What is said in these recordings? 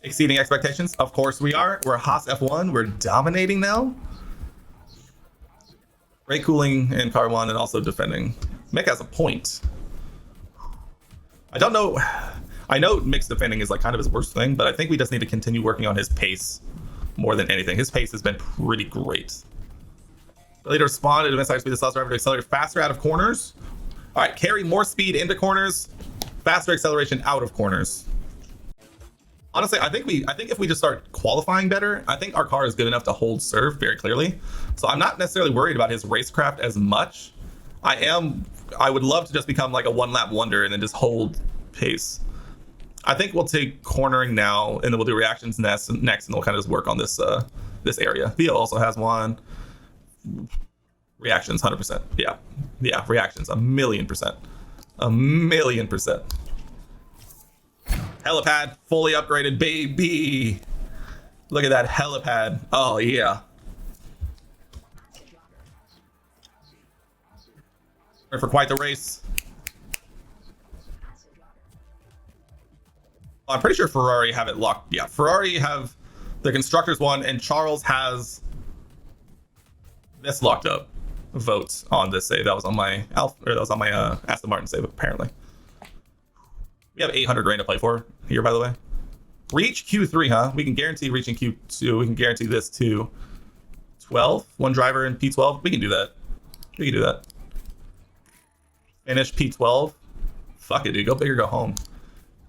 Exceeding expectations? Of course we are. We're Haas F1. We're dominating now. Great cooling in car 1 and also defending. Mick has a point. I don't know. I know Mick's defending is like kind of his worst thing, but I think we just need to continue working on his pace more than anything. His pace has been pretty great. Later spawn at inside speed, this allows driver to accelerate faster out of corners. All right, carry more speed into corners, faster acceleration out of corners. Honestly, I think if we just start qualifying better, I think our car is good enough to hold serve very clearly. So I'm not necessarily worried about his racecraft as much. I would love to just become like a one-lap wonder and then just hold pace. I think we'll take cornering now, and then we'll do reactions next, and we'll kind of just work on this this area. Theo also has one. Reactions, 100%. Yeah, reactions, 1,000,000%. 1,000,000%. Helipad, fully upgraded, baby. Look at that helipad. Oh, yeah. For quite the race. I'm pretty sure Ferrari have it locked. Yeah, Ferrari have the constructors one, and Charles has this locked up. Votes on this save. That was on my Aston Martin save, apparently. We have 800 grand to play for here, by the way. Reach Q3, huh? We can guarantee reaching Q2. We can guarantee this to 12. One driver in P12. We can do that. We can do that. Finish P12. Fuck it, dude. Go big or go home.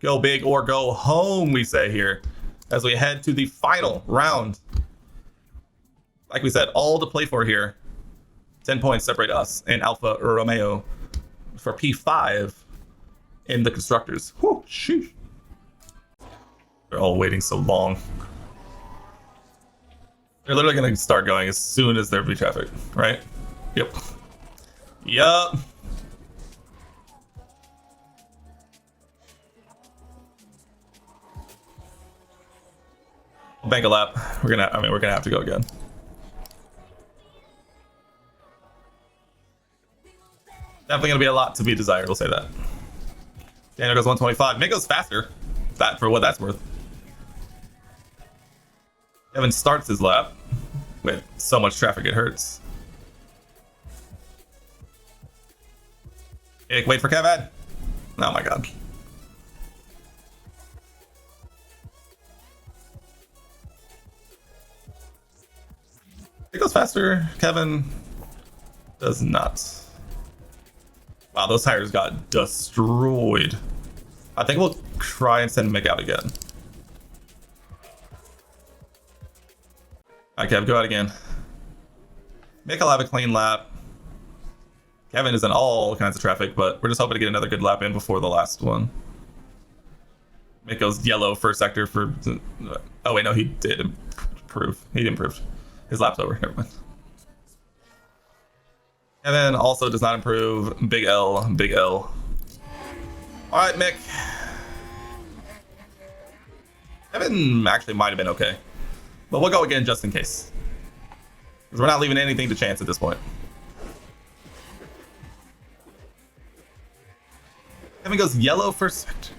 Go big or go home, we say here. As we head to the final round. Like we said, all to play for here. 10 points separate us and Alfa Romeo for P5 in the constructors. Whew, sheesh. They're all waiting so long. They're literally going to start going as soon as there be traffic, right? Yep. Yup. Bank a lap. We're gonna have to go again. Definitely gonna be a lot to be desired. We'll say that. Daniel goes 125. Mick goes faster. That for what that's worth. Kevin starts his lap with so much traffic it hurts. Hey, wait for Kevin. Oh my god. It goes faster. Kevin does not. Wow, those tires got destroyed. I think we'll try and send Mick out again. Alright, Kev, go out again. Mick will have a clean lap. Kevin is in all kinds of traffic, but we're just hoping to get another good lap in before the last one. Mick goes yellow first sector for... Oh wait, no, he did improve. He improved. His lap's over. Never mind. Kevin also does not improve. Big L. Big L. Alright, Mick. Kevin actually might have been okay. But we'll go again just in case. Because we're not leaving anything to chance at this point. Kevin goes yellow first sector.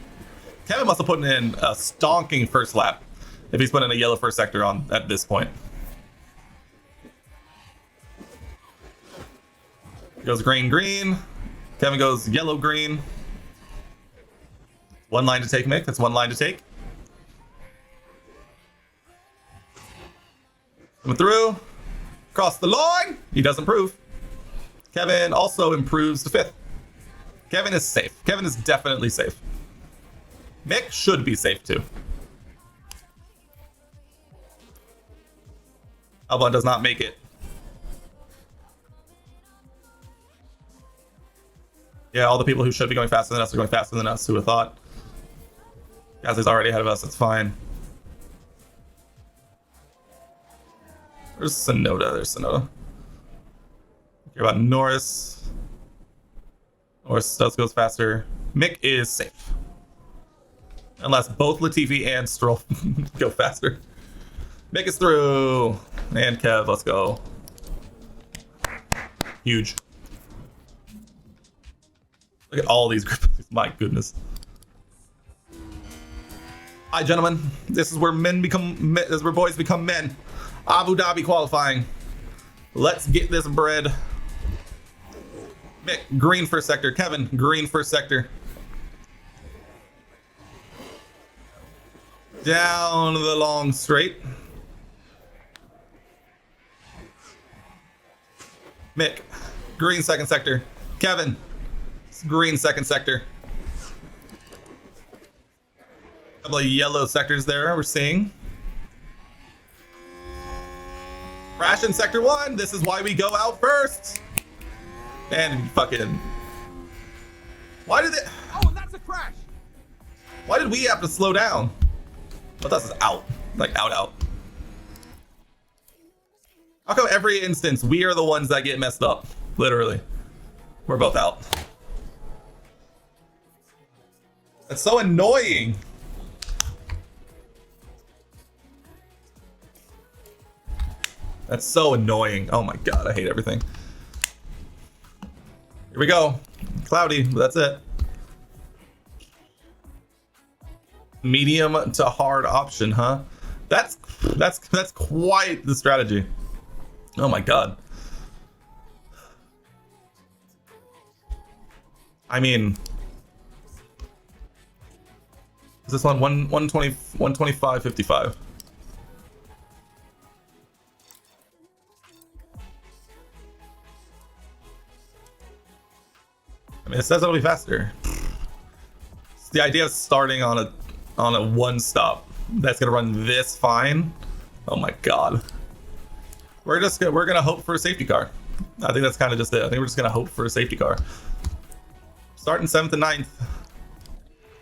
Kevin must have put in a stonking first lap if he's putting a yellow first sector on at this point. Goes green, green. Kevin goes yellow, green. One line to take, Mick. That's one line to take. Coming through. Cross the line. He does improve. Kevin also improves to 5th. Kevin is safe. Kevin is definitely safe. Mick should be safe too. Albon does not make it. Yeah, all the people who should be going faster than us are going faster than us. Who would have thought? Gasly's already ahead of us. It's fine. There's Sonoda. There's Sonoda. Care about Norris. Norris does goes faster. Mick is safe. Unless both Latifi and Stroll go faster. Mick is through. And Kev, let's go. Huge. Look at all these grippers. My goodness. Hi, gentlemen. This is where men become men. This is where boys become men. Abu Dhabi qualifying. Let's get this bread. Mick, green first sector. Kevin, green first sector. Down the long straight. Mick, green second sector. Kevin, green second sector. Couple of yellow sectors there we're seeing. Crash in sector 1. This is why we go out first. And fucking. Why did it? Oh, and that's a crash. Why did we have to slow down? But this is out. Like out. How come every instance we are the ones that get messed up? Literally. We're both out. That's so annoying. That's so annoying. Oh my god, I hate everything. Here we go. Cloudy, but that's it. Medium to hard option, huh? That's quite the strategy. Oh my god. I mean, is this one 120 125 55? I mean, it says it'll be faster. It's the idea of starting on a one stop that's gonna run this fine. Oh my god. We're gonna hope for a safety car. I think that's kind of just it. I think we're just gonna hope for a safety car. Starting 7th and 9th.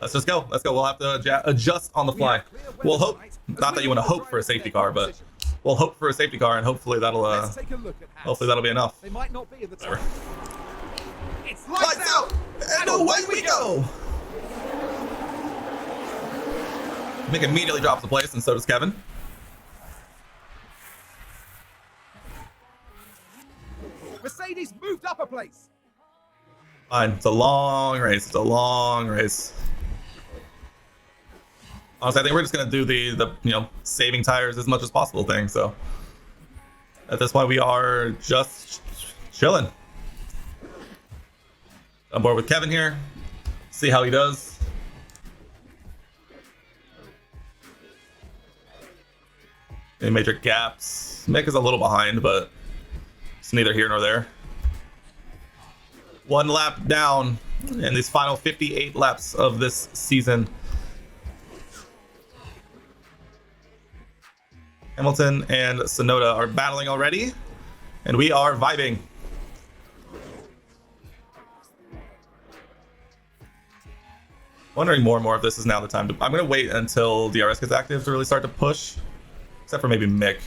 Let's just go. Let's go. We'll have to adjust on the fly. We'll hope. Not that you want to hope for a safety car, but we'll hope for a safety car, and hopefully that'll be enough. They might not be at the top. It's Lights out, and away we go. Mick immediately drops the place, and so does Kevin. Mercedes moved up a place. Fine. It's a long race. It's a long race. Honestly, I think we're just gonna do the saving tires as much as possible thing. So at this point, we are just chilling. On board with Kevin here. See how he does. Any major gaps? Mick is a little behind, but it's neither here nor there. One lap down in these final 58 laps of this season. Hamilton and Sonoda are battling already, and we are vibing. Wondering more and more if this is now the time to. I'm gonna wait until DRS gets active to really start to push, except for maybe Mick.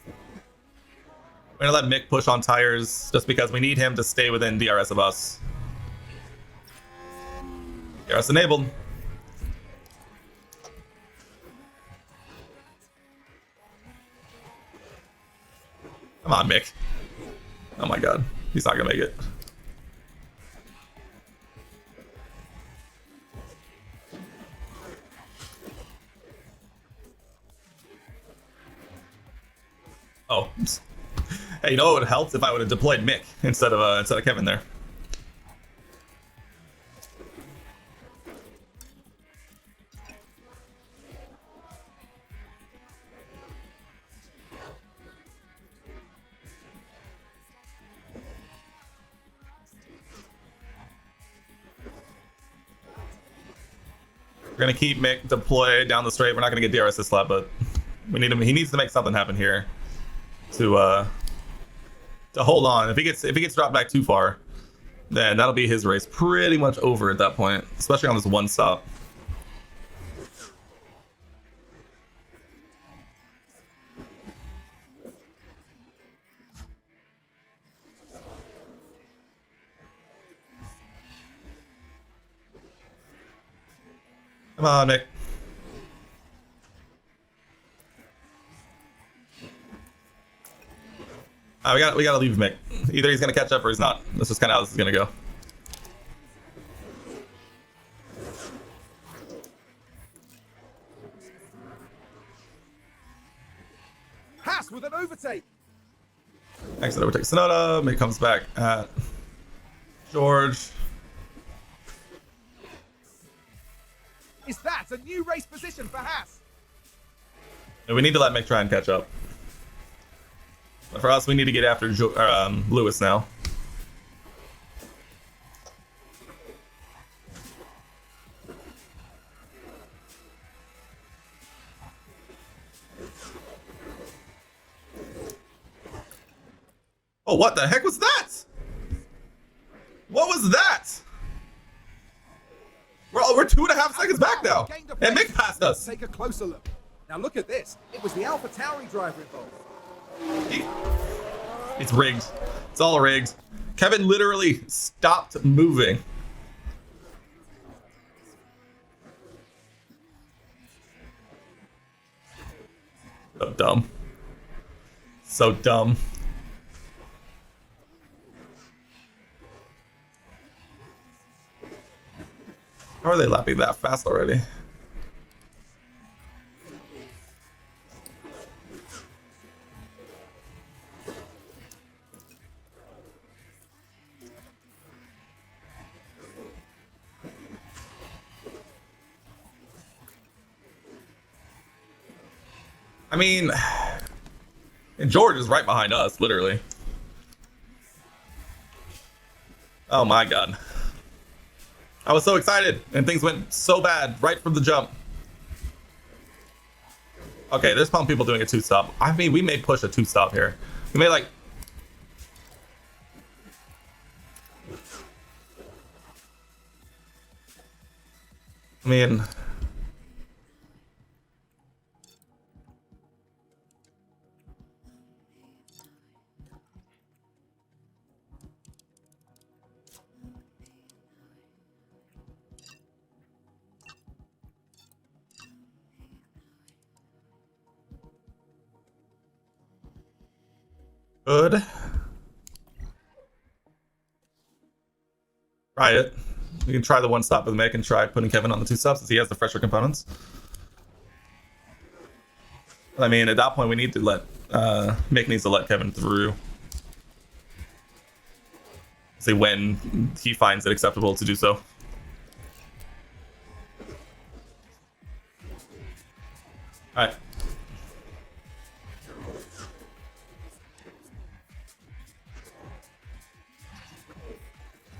We're gonna let Mick push on tires just because we need him to stay within DRS of us. DRS enabled. Come on, Mick. Oh my god. He's not gonna make it. Oh. Hey, you know what would have helped if I would have deployed Mick instead of Kevin there. We're gonna keep Mick deployed down the straight. We're not gonna get DRS this lap, but we need him. He needs to make something happen here to hold on. If he gets dropped back too far, then that'll be his race pretty much over at that point, especially on this one stop. Come on, Mick. We gotta leave Mick. Either he's gonna catch up or he's not. That's just kind of how this is gonna go. Haas with an overtake. Exit overtakes Sonoda. May comes back at George. Is that a new race position for Haas? And we need to let Mick try and catch up. But for us, we need to get after Lewis now. Oh, what the heck was that? What was that? We're 2.5 seconds back now. And Mick passed us. Take a closer look. Now look at this. It was the AlphaTauri driver involved. It's rigged. It's all rigged. Kevin literally stopped moving. So dumb. So dumb. How are they lapping that fast already? I mean, and George is right behind us, literally. Oh my god. I was so excited, and things went so bad right from the jump. Okay, there's some people doing a 2-stop. I mean, we may push a 2-stop here. We may, like... I mean... Good. Try it. We can try the 1-stop with Mick and try putting Kevin on the 2-stops since he has the fresher components. I mean, at that point, we need to let Mick needs to let Kevin through. See when he finds it acceptable to do so. All right.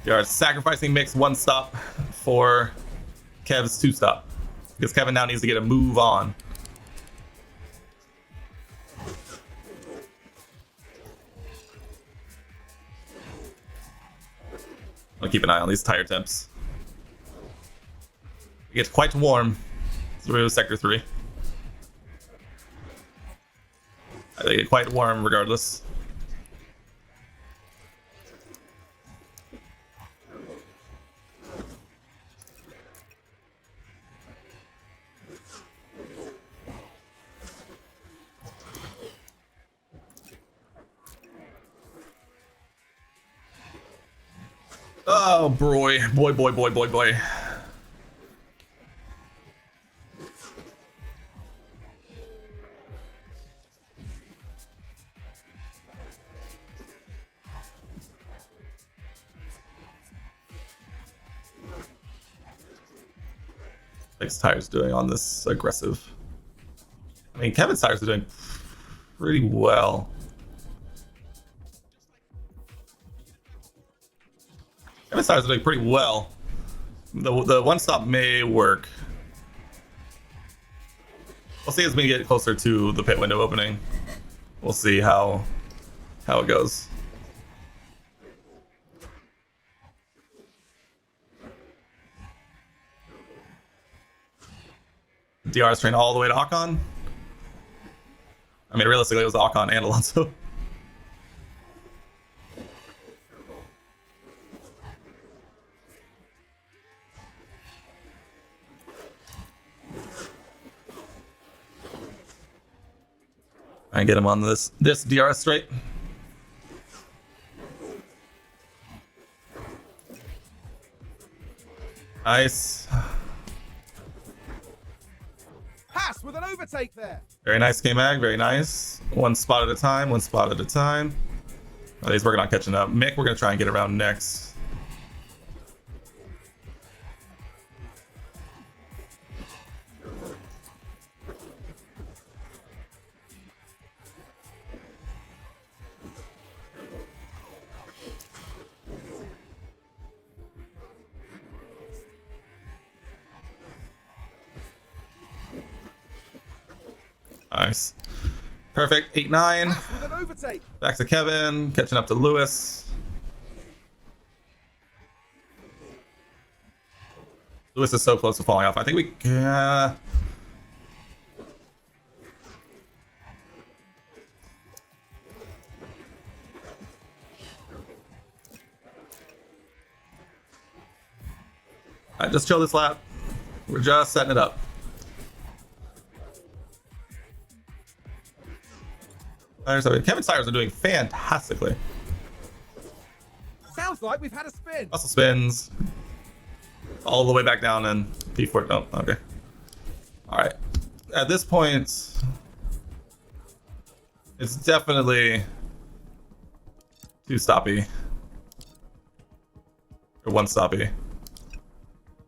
We are sacrificing Mick's 1-stop for Kev's 2-stop. Because Kevin now needs to get a move on. I'll keep an eye on these tire temps. It gets quite warm through Sector 3. They get quite warm regardless. Oh boy, boy. Nice tires doing on this aggressive. I mean, Kevin's tires are doing pretty well. Kevin's tires are doing pretty well. The 1-stop may work. We'll see as we get closer to the pit window opening. We'll see how it goes. DRS train all the way to Ocon. I mean, realistically, it was Ocon and Alonso. I get him on this DRS straight. Nice. Haas with an overtake there. Very nice, K-Mag. Very nice. One spot at a time. One spot at a time. Oh, he's working on catching up. Mick, we're going to try and get around next. Nice. Perfect. 8-9. Haas with an overtake. Back to Kevin. Catching up to Lewis. Lewis is so close to falling off. I think we... Alright, just chill this lap. We're just setting it up. Kevin's tires are doing fantastically. Sounds like we've had a spin. Muscle spins. All the way back down and P4. Oh, okay. Alright. At this point, it's definitely two stoppy. Or one stoppy.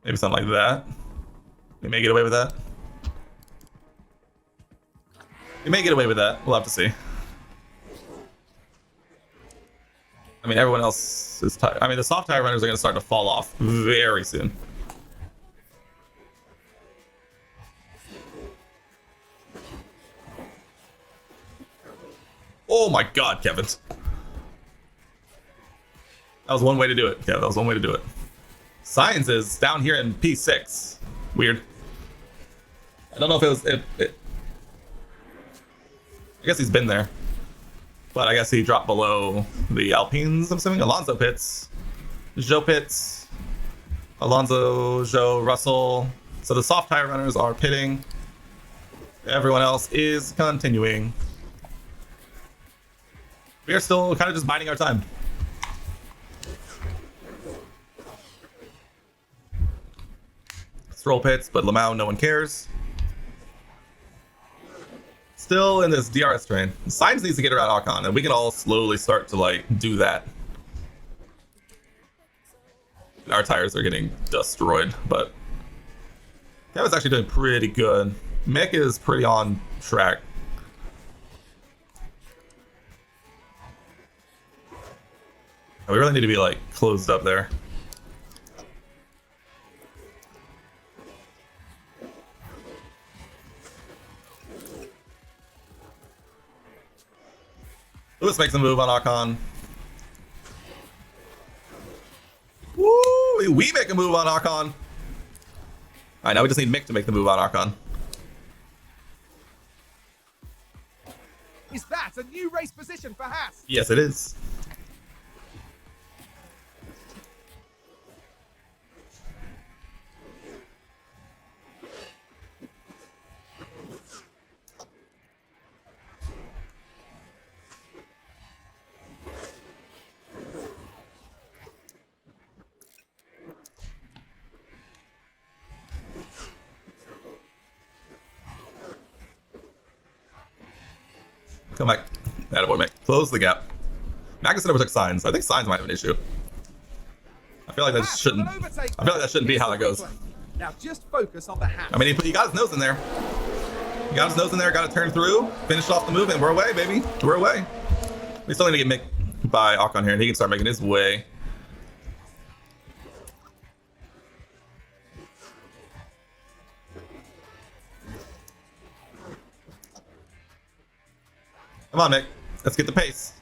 Maybe something like that. We may get away with that. We may get away with that. We'll have to see. I mean, everyone else is tired. I mean, the soft tire runners are going to start to fall off very soon. Oh my god, Kevin. That was one way to do it. Yeah, that was one way to do it. Science is down here in P6. Weird. I don't know if it was... I guess he's been there. But I guess he dropped below the Alpines, I'm assuming. Alonso pits. Joe pits. Alonso, Joe, Russell. So the soft tire runners are pitting. Everyone else is continuing. We are still kind of just biding our time. Stroll pits, but Lamau, no one cares. Still in this DRS train. Sainz needs to get around Ocon, and we can all slowly start to like do that. Our tires are getting destroyed, but Kevin's actually doing pretty good. Mick is pretty on track. We really need to be like closed up there. Lewis makes a move on Ocon. Woo! We make a move on Ocon. Alright, now we just need Mick to make the move on Ocon. Is that a new race position for Haas? Yes, it is. Come back. Attaboy, Mick. Close the gap. Magnussen overtook Sainz. I think Sainz might have an issue. I feel like that shouldn't. I feel like that shouldn't be how that goes. Now just focus on the Haas. I mean, he got his nose in there. He got his nose in there. Got to turn through. Finished off the move, and we're away, baby. We're away. We still need to get Mick by Ocon here, and he can start making his way. Come on, Mick. Let's get the pace.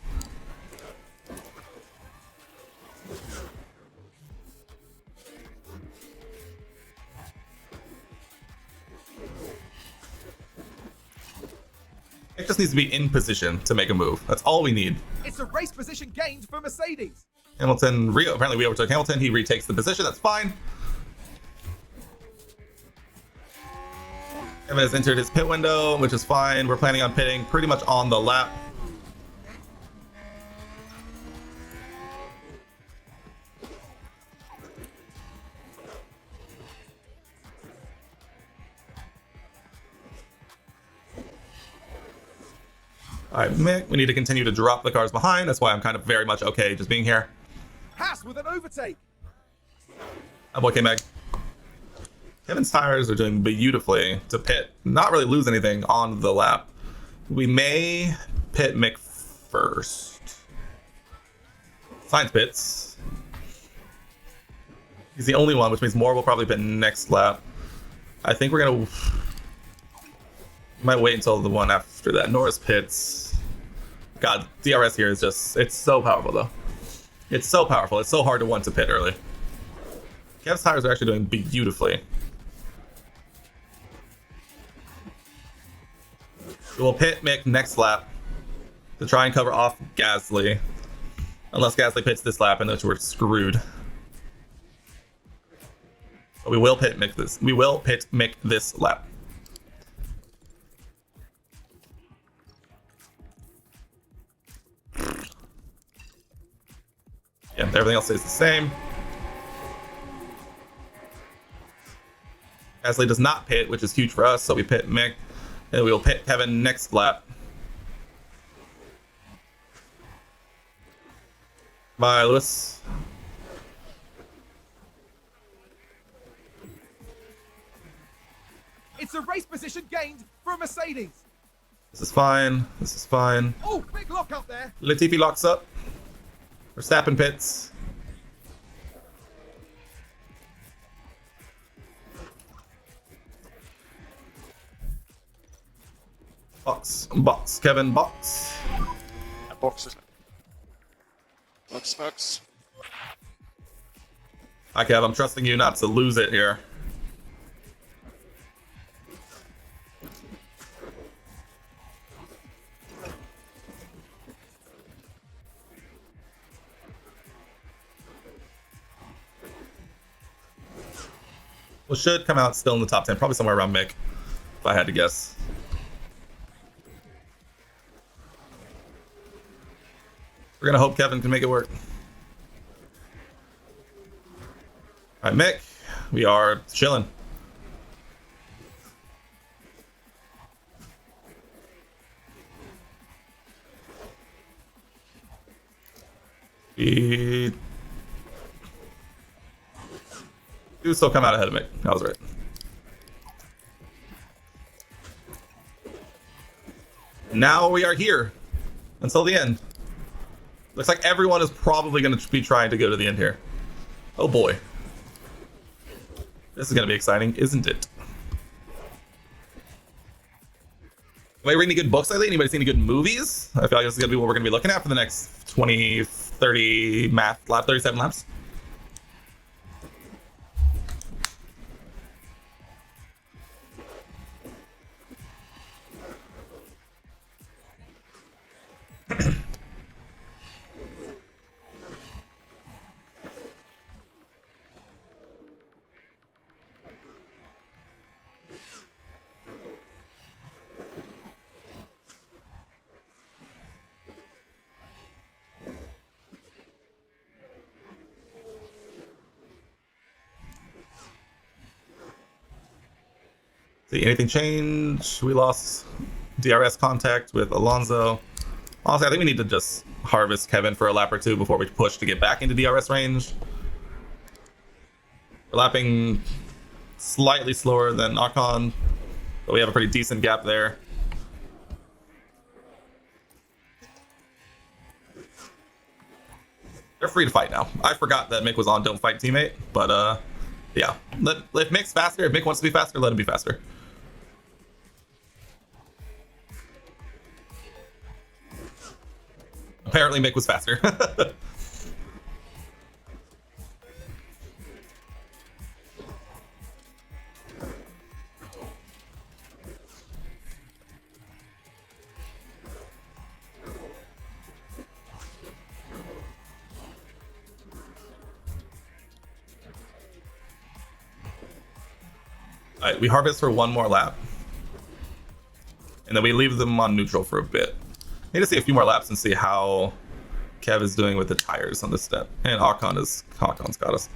Mick just needs to be in position to make a move. That's all we need. It's a race position gained for Mercedes. Hamilton, apparently we overtook Hamilton. He retakes the position. That's fine. Kevin has entered his pit window, which is fine. We're planning on pitting pretty much on the lap. All right, Mick, we need to continue to drop the cars behind. That's why I'm kind of very much okay just being here. Haas with an overtake. Oh boy, K-Meg. Kevin's tires are doing beautifully to pit. Not really lose anything on the lap. We may pit Mick first. Science pits. He's the only one, which means Moore will probably pit next lap. I think we're gonna... Might wait until the one after that. Norris pits. God, DRS here is just... It's so powerful, though. It's so powerful. It's so hard to want to pit early. Kev's tires are actually doing beautifully. We'll pit Mick next lap to try and cover off Gasly. Unless Gasly pits this lap, in which we're screwed. But we will pit Mick this. We will pit Mick this lap. Yeah, everything else stays the same. Gasly does not pit, which is huge for us, so we pit Mick. And we will pit Kevin next lap. Bye, Lewis. It's a race position gained for Mercedes. This is fine. This is fine. Oh, big lock up there. Latifi locks up. Verstappen pits. Box. Kevin, box. Box. Box. Hi, Kev. I'm trusting you not to lose it here. Well, should come out still in the top 10. Probably somewhere around Mick, if I had to guess. We're gonna hope Kevin can make it work. All right, Mick, we are chilling. We do still come out ahead of Mick. I was right. Now we are here until the end. Looks like everyone is probably going to be trying to go to the end here. Oh boy. This is going to be exciting, isn't it? Am I reading any good books lately? Anybody see any good movies? I feel like this is going to be what we're going to be looking at for the next 20, 30 math lap, 37 laps. See, anything change? We lost DRS contact with Alonso. Honestly, I think we need to just harvest Kevin for a lap or two before we push to get back into DRS range. We're lapping slightly slower than Ocon, but we have a pretty decent gap there. They're free to fight now. I forgot that Mick was on Don't Fight Teammate, but yeah. If Mick's faster, if Mick wants to be faster, let him be faster. Apparently Mick was faster. Alright, we harvest for one more lap. And then we leave them on neutral for a bit. Need to see a few more laps and see how Kev is doing with the tires on this step. And Ocon's got us.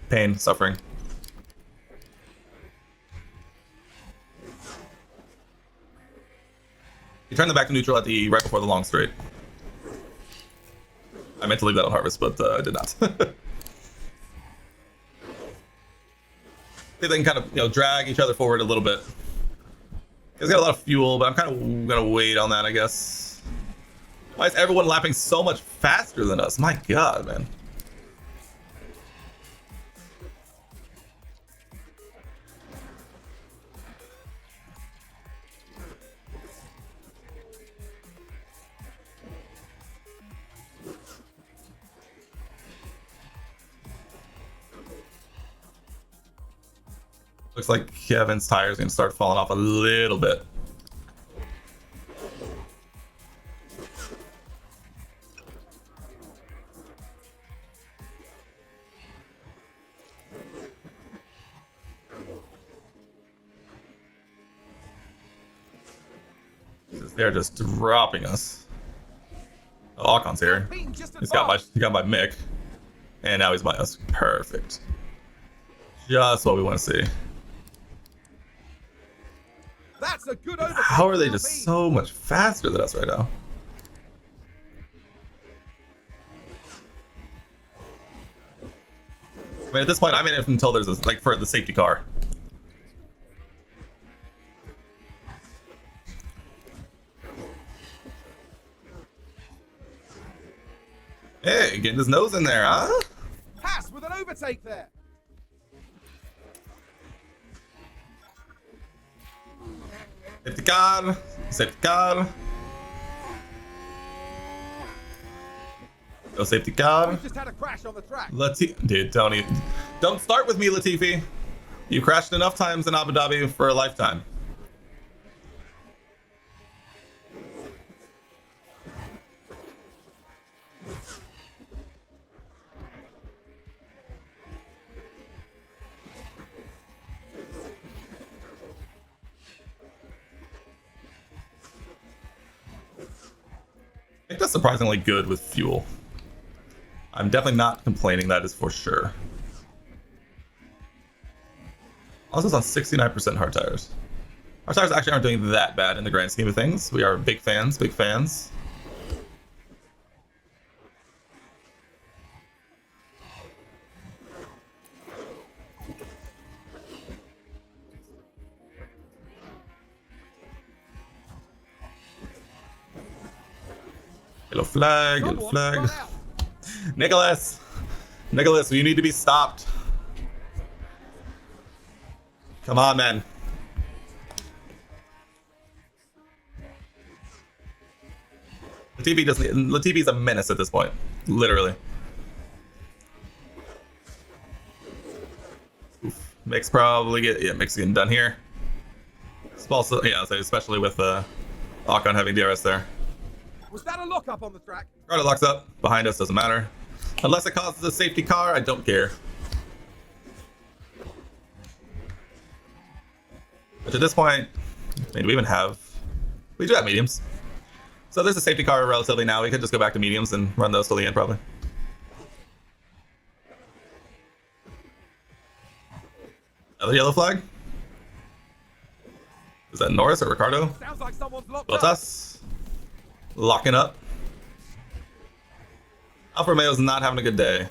Pain, suffering. He turned them back to neutral at the right before the long straight. I meant to leave that on harvest, but I did not. See if they can kind of drag each other forward a little bit. He's got a lot of fuel, but I'm kind of gonna wait on that, I guess. Why is everyone lapping so much faster than us? My God, man. Looks like Kevin's tires gonna start falling off a little bit. They're just dropping us. Oh, Ocon's here. He got my Mick, and now he's by us. Perfect. Just what we want to see. That's a good overtake. How are they just so much faster than us right now? I mean, at this point, I'm in it until there's a, like, for the safety car. Hey, getting his nose in there, huh? Haas with an overtake there. Safety car. Safety car. No safety car. We just had a crash on the track. Dude, don't start with me, Latifi. You crashed enough times in Abu Dhabi for a lifetime. I think that's surprisingly good with fuel. I'm definitely not complaining, that is for sure. Also, it's on 69% hard tires. Our tires actually aren't doing that bad in the grand scheme of things. We are big fans, big fans. Yellow flag, yellow flag. Nicholas, you need to be stopped. Come on, man. Latifi's a menace at this point, literally. Oof. Mick's probably Mick's getting done here. It's also, especially with Ocon having DRS there. Was that a lockup on the track? Rider locks up. Behind us, doesn't matter. Unless it causes a safety car, I don't care. But at this point, we do have mediums. So there's a safety car relatively now. We could just go back to mediums and run those till the end, probably. Another yellow flag? Is that Norris or Ricardo? Sounds like someone's locked Well, it's up. us. Locking up. Alfa Romeo's not having a good day.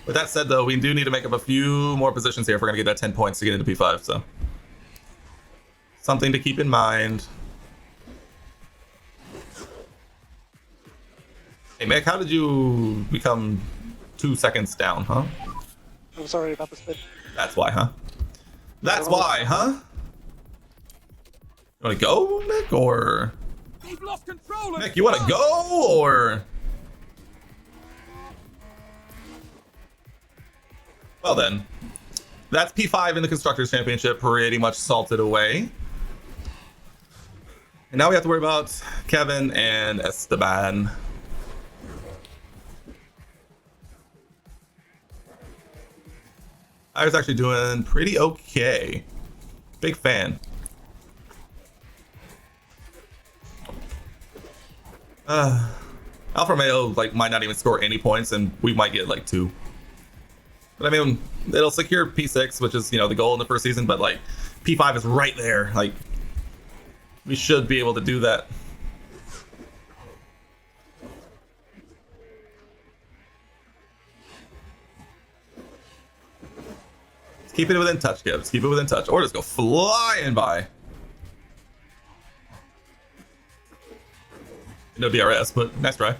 With that said, though, we do need to make up a few more positions here if we're going to get that 10 points to get into P5, so. Something to keep in mind. Hey, Mick, how did you become 2 seconds down, huh? I'm sorry about the spin. That's why, huh? That's why, huh? You want to go, Mick, or... They've lost control. Mick, you want to go, or... Well then, that's P5 in the Constructors' Championship, pretty much salted away. And now we have to worry about Kevin and Esteban. I was actually doing pretty okay. Big fan. Alfa Romeo might not even score any points, and we might get 2. But I mean, it'll secure P6, which is the goal in the first season. But P5 is right there. We should be able to do that. Keep it within touch, Gibbs. Keep it within touch. Or just go flying by. No DRS, but nice try. I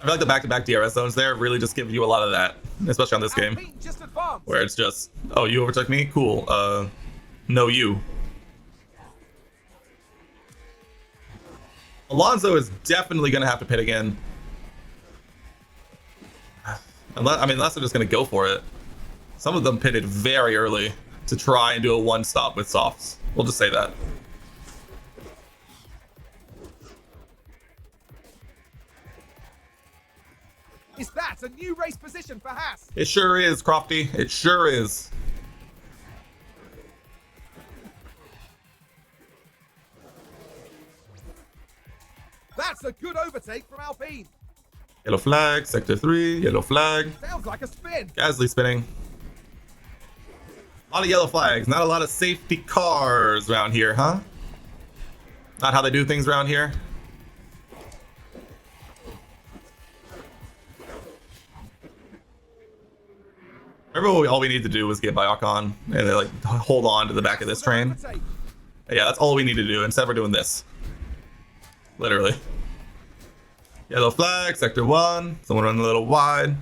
feel like the back-to-back DRS zones there really just give you a lot of that, especially on this game, where it's just, oh, you overtook me? Cool. No, you. Alonso is definitely going to have to pit again. Unless they're just going to go for it. Some of them pitted very early to try and do a one-stop with softs. We'll just say that. Is that a new race position for Haas? It sure is, Crofty. It sure is. That's a good overtake from Alpine. Yellow flag, sector 3, yellow flag. Sounds like a spin. Gasly spinning. A lot of yellow flags, not a lot of safety cars around here, huh? Not how they do things around here. Remember, all we need to do was get by Ocon and then, like, hold on to the back of this train. Yeah, that's all we need to do. Instead, we're doing this. Literally. Yellow flag, sector 1. Someone running a little wide.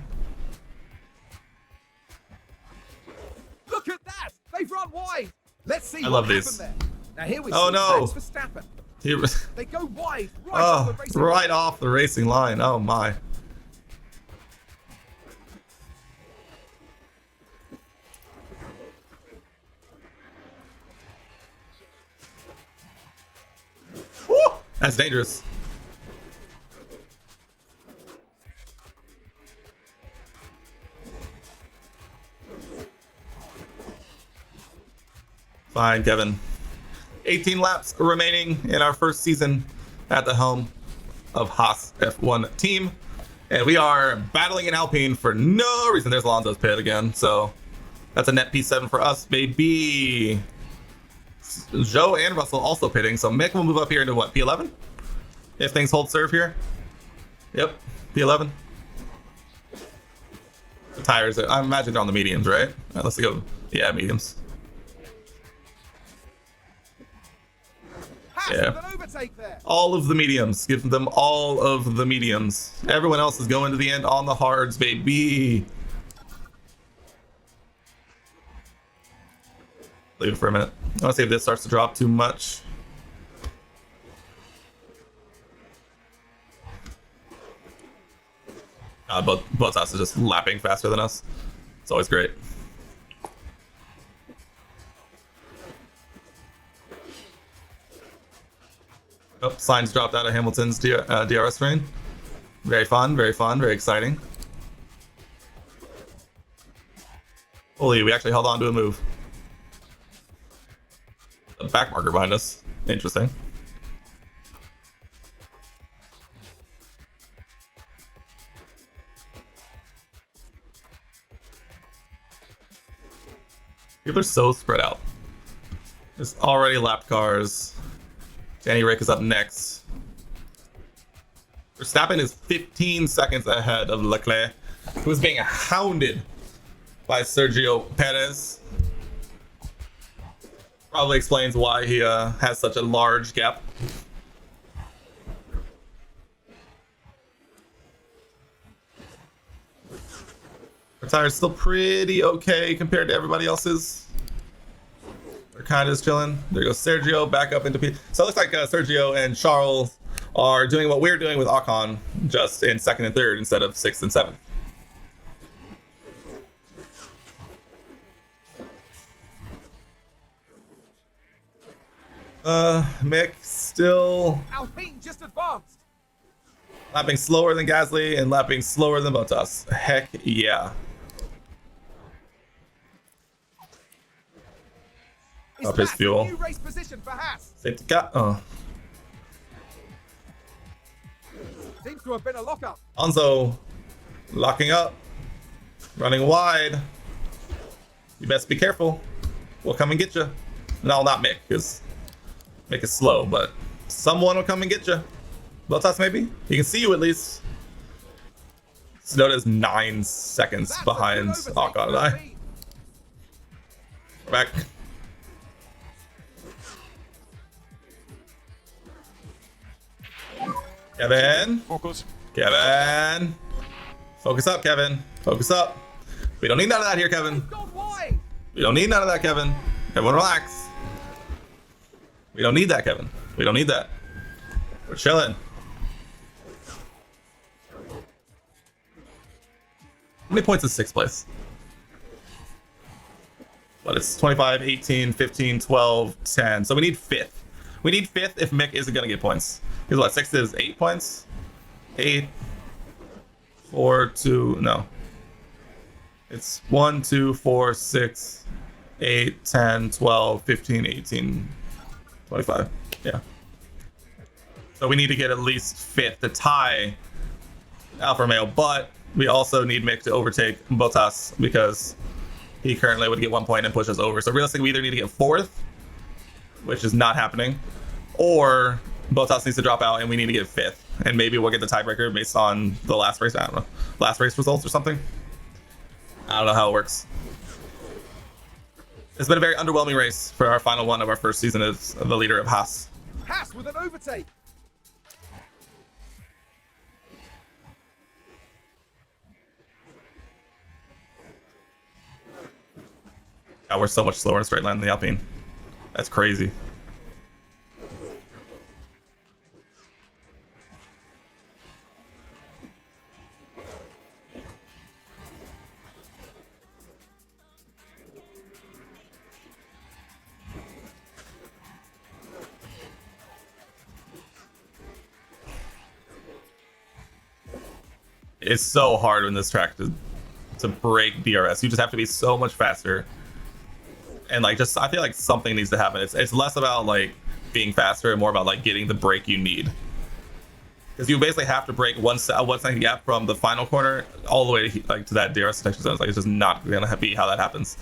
Look at that! They've run wide. Let's see. I love what these. happened there. Now here we Oh, see no. Max Verstappen. He was, They go wide, right off the racing right line. off the racing line. Oh my. Woo! That's dangerous. Fine, Kevin. 18 laps remaining in our first season at the helm of Haas F1 Team. And we are battling in Alpine for no reason. There's Alonso's pit again. So that's a net P7 for us, baby. Joe and Russell also pitting. So Mick will move up here into what, P11? If things hold serve here. Yep, P11. The tires, I imagine they're on the mediums, right? All right, let's go. Yeah, mediums. Yeah. An overtake there. All of the mediums. Give them all of the mediums. Everyone else is going to the end on the hards, baby. Leave it for a minute. I want to see if this starts to drop too much. Both us is just lapping faster than us. It's always great. Oh, signs dropped out of Hamilton's DRS train. Very fun, very exciting. Holy, we actually held on to a move. A back marker behind us. Interesting. People are so spread out. There's already lapped cars. Danny Rick is up next. Verstappen is 15 seconds ahead of Leclerc, who is being hounded by Sergio Perez. Probably explains why he has such a large gap. Our tire's still pretty okay compared to everybody else's. They're kind of just chilling. There goes Sergio back up into P. So it looks like Sergio and Charles are doing what we're doing with Ocon, just in second and third instead of sixth and seventh. Mick still Alpine just advanced. lapping slower than Gasly and lapping slower than Bottas. Heck yeah. Up his fuel. New race position for Haas. Safety car. Oh. Seems to have been a lockup. Alonso locking up, running wide. You best be careful. We'll come and get you. No, not Mick, because Mick is slow, but someone will come and get you. Bottas, maybe? He can see you at least. Tsunoda's 9 seconds behind Ocon and I. Back. Kevin. Focus. Kevin. Focus up, Kevin. Focus up. We don't need none of that here, Kevin. Gone wide. We don't need none of that, Kevin. Everyone relax. We don't need that, Kevin. We don't need that. We're chilling. How many points is 6th place? But it's 25, 18, 15, 12, 10. So we need 5th. We need 5th if Mick isn't going to get points. Because what, 6th is 8 points? 8, 4, 2, no. It's 1, 2, 4, 6, 8, 10, 12, 15, 18, 25. Yeah. So we need to get at least 5th to tie Alfa Romeo, but we also need Mick to overtake Bottas because he currently would get 1 point and push us over. So realistically, we either need to get 4th, which is not happening, or Bottas needs to drop out and we need to get 5th. And maybe we'll get the tiebreaker based on the last race. I don't know. Last race results or something. I don't know how it works. It's been a very underwhelming race for our final one of our first season as the leader of Haas. Haas with an overtake. God, we're so much slower in a straight line than the Alpine. That's crazy. It's so hard in this track to break DRS. You just have to be so much faster. And like, just I feel like something needs to happen. It's less about like being faster and more about like getting the break you need. Because you basically have to break one second gap from the final corner all the way to, like, to that DRS detection zone. It's like it's just not gonna be how that happens.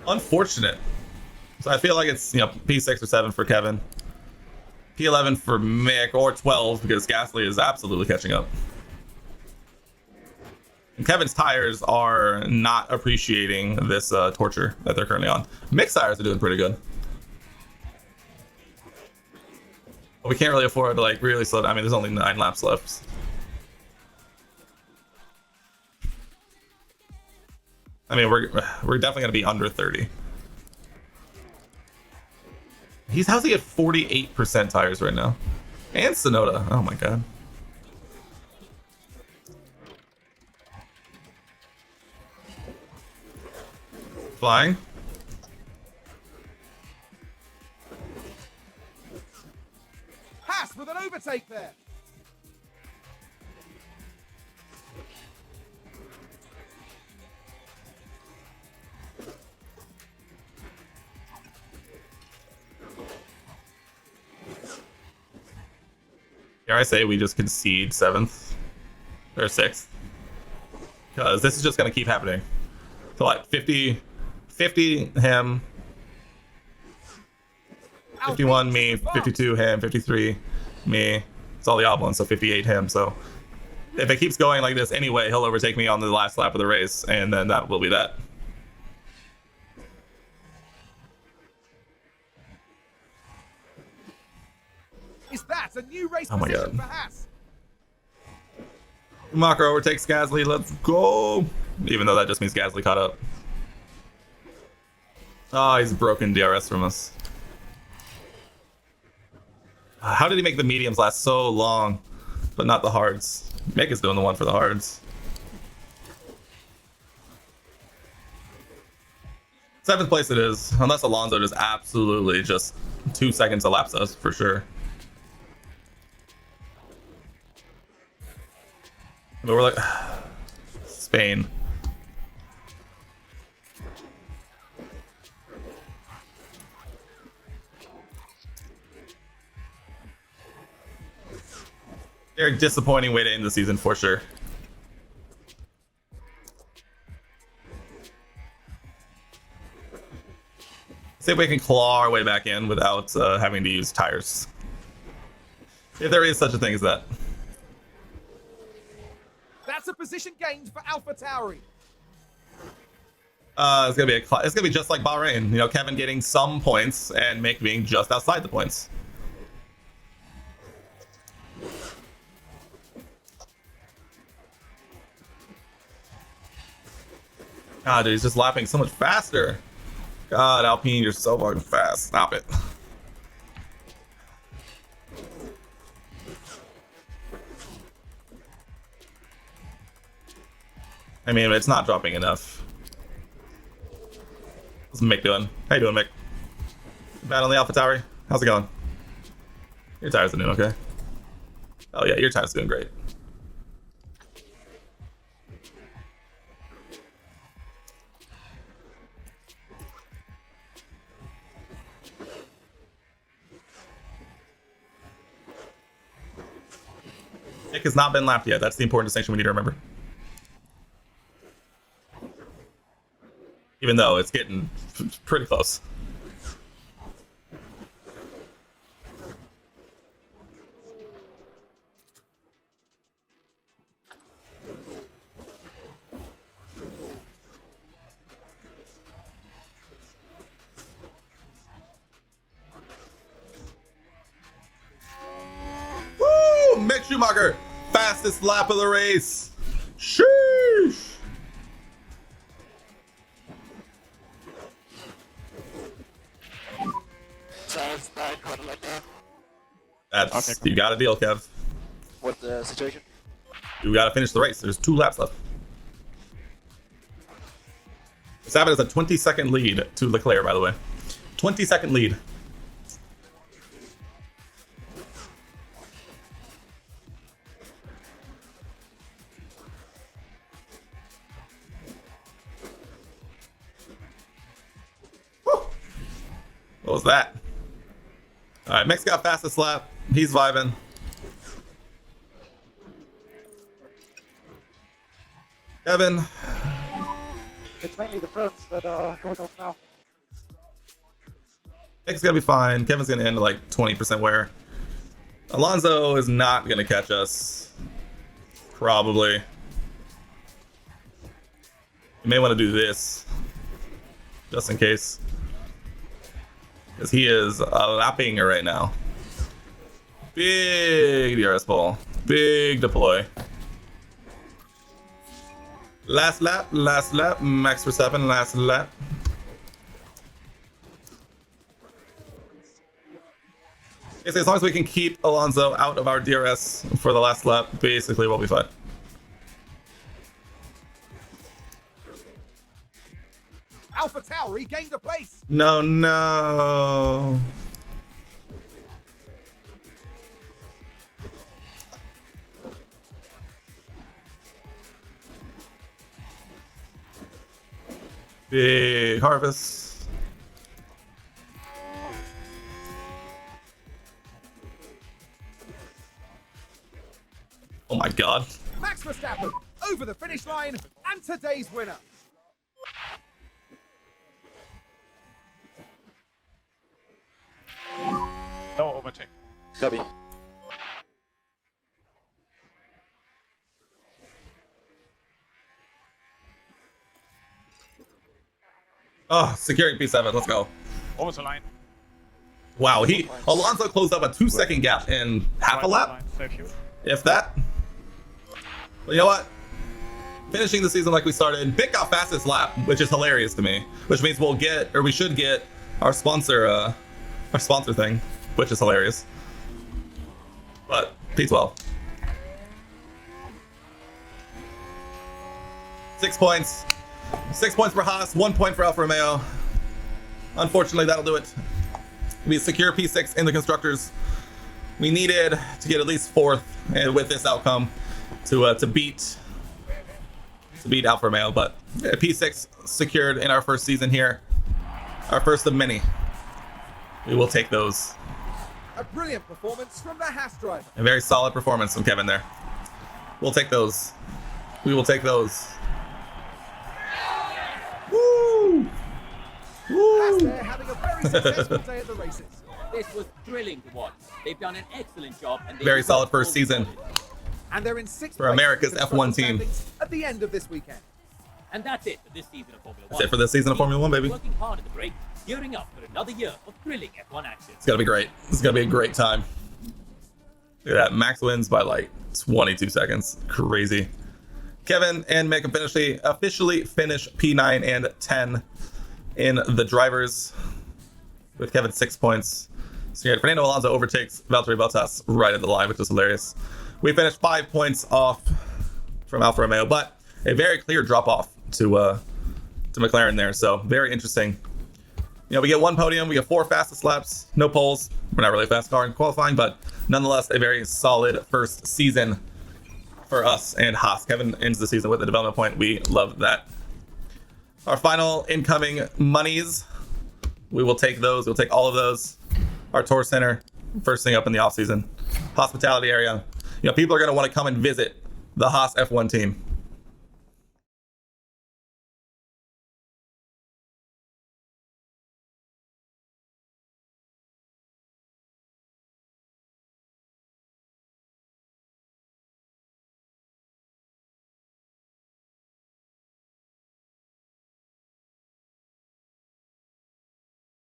Unfortunate. So I feel like it's, you know, P6 or 7 for Kevin. P11 for Mick, or 12 because Gasly is absolutely catching up. And Kevin's tires are not appreciating this torture that they're currently on. Mick's tires are doing pretty good. But we can't really afford to like really slow down. I mean, there's only 9 laps left. I mean, we're definitely gonna be under 30. How's he at 48% tires right now? And Sonoda. Oh my god. Flying. Haas with an overtake there. Dare I say we just concede 7th or 6th? Because this is just going to keep happening. So like 50 him, 51 me, 52 him, 53 me. It's all the odd ones, so 58 him. So if it keeps going like this anyway, he'll overtake me on the last lap of the race, and then that will be that. Is that a new race Oh my position God. for Haas? Schumacher overtakes Gasly. Let's go. Even though that just means Gasly caught up. Oh, he's broken DRS from us. How did he make the mediums last so long, but not the hards? Mick is doing the one for the hards. 7th place it is, unless Alonso just absolutely just 2 seconds elapsed us for sure. But we're like, Spain. Very disappointing way to end the season for sure. See if we can claw our way back in without having to use tires. If there is such a thing as that. That's a position gained for AlphaTauri. It's gonna be just like Bahrain. You know, Kevin getting some points and Mick being just outside the points. God, dude, he's just lapping so much faster. God, Alpine, you're so fucking fast. Stop it. I mean, it's not dropping enough. What's Mick doing? How you doing, Mick? Bad on the AlphaTauri? How's it going? Your tires are doing okay. Oh yeah, your tires are doing great. Mick has not been lapped yet. That's the important distinction we need to remember. Even though it's getting pretty close. Woo! Mick Schumacher, fastest lap of the race. Sheesh. That's okay. You got to deal, Kev. What the situation? You got to finish the race. There's 2 laps left. Verstappen has a 20-second lead to Leclerc, by the way. 20-second lead. Woo! What was that? All right, Mick's got fastest lap. He's vibing. Kevin. It's mainly the fronts that are going off now. Mick's gonna be fine. Kevin's gonna end at like 20% wear. Alonso is not gonna catch us. Probably. You may want to do this. Just in case. Because he is lapping right now. Big DRS ball. Big deploy. Last lap, Max Verstappen, last lap. Okay, so as long as we can keep Alonso out of our DRS for the last lap, basically we'll be fine. AlphaTauri gained a place. No. Big harvest. Oh my god. Max Verstappen over the finish line and today's winner. No overtake. Copy. Oh, securing P7. Let's go. Over the line. Wow, Alonso closed up a 2-second gap in half a lap. If that. Well, you know what? Finishing the season like we started. Mick got fastest lap, which is hilarious to me. Which means we should get our sponsor thing, which is hilarious. But P12. 6 points. 6 points for Haas, 1 point for Alfa Romeo. Unfortunately, that'll do it. We secure P6 in the constructors. We needed to get at least 4th with this outcome to beat Alfa Romeo, but P6 secured in our first season here. Our first of many. We will take those. A brilliant performance from the Haas driver. A very solid performance from Kevin there. We'll take those. We will take those. Woo! Haas there having a very successful day at the races. This was thrilling to watch. They've done an excellent job. And Very solid first season And they're in 6th for America's F1 team. at the end of this weekend. And that's it for this season of Formula 1. That's it for this season of Formula 1, baby. Working hard at the break, gearing up for another year of thrilling F1 action. It's gonna be great. It's gonna be a great time. Look at that. Max wins by like 22 seconds. Crazy. Kevin and Mick officially finish P9 and 10 in the drivers, with Kevin 6 points. So yeah, Fernando Alonso overtakes Valtteri Bottas right at the line, which is hilarious. We finished 5 points off from Alfa Romeo, but a very clear drop off to McLaren there. So very interesting. You know, we get 1 podium, we get 4 fastest laps, no poles. We're not really a fast car in qualifying, but nonetheless, a very solid first season for us and Haas. Kevin ends the season with a development point. We love that. Our final incoming monies, we will take those. We'll take all of those. Our tour center, first thing up in the offseason. Hospitality area. You know, people are going to want to come and visit the Haas F1 team.